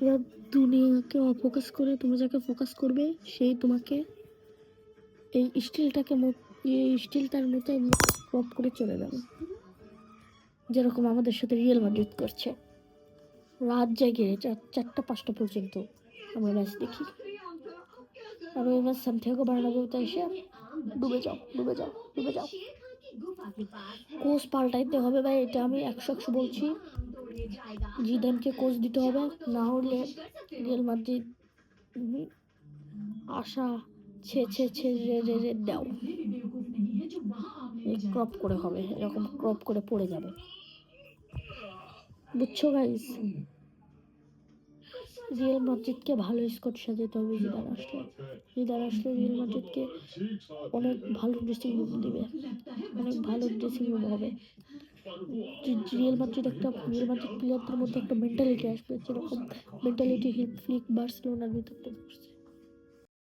এবার দুনিয়াকে অফোকাস করে তুমি যাকে ফোকাস করবে সেই তোমাকে এই স্টিলটার মতো ক্রপ করে চলে যাবে, যেরকম আমাদের সাথে রিয়েল মাদ্রিদ করছে। রাত জেগে 4টা 5টা পর্যন্ত আমরা ম্যাচ দেখি, আর এবার সান্টিয়াগো বার্নাবেউতে এসে ডুবে যাও ডুবে যাও ডুবে যাও। কোচ পাল্টাইতে হবে ভাই, এটা আমি 100 বলছি। জিদানকে কোচ দিতে হবে, না হলে রিয়েল মাদ্রিদ আশা ছে ছে ছে রে রে রে দাও, এই ক্রপ করে হবে, এরকম ক্রপ করে পড়ে যাবে, বুঝছো গাইস? রিয়েল মাদ্রিদকে ভালো স্কোয়াড সাজাতে হবে। জিদান আসলে রিয়েল মাদ্রিদকে অনেক ভালো ড্রেসিং রুম দিবে, অনেক ভালো ড্রেসিং রুম হবে। রিয়েল মাদ্রিদ প্লেয়ারদের মধ্যে একটা মেন্টালিটি আসবে, যেরকম মেন্টালিটি ফ্লিক বার্সেলোনার ভিতরে করছে।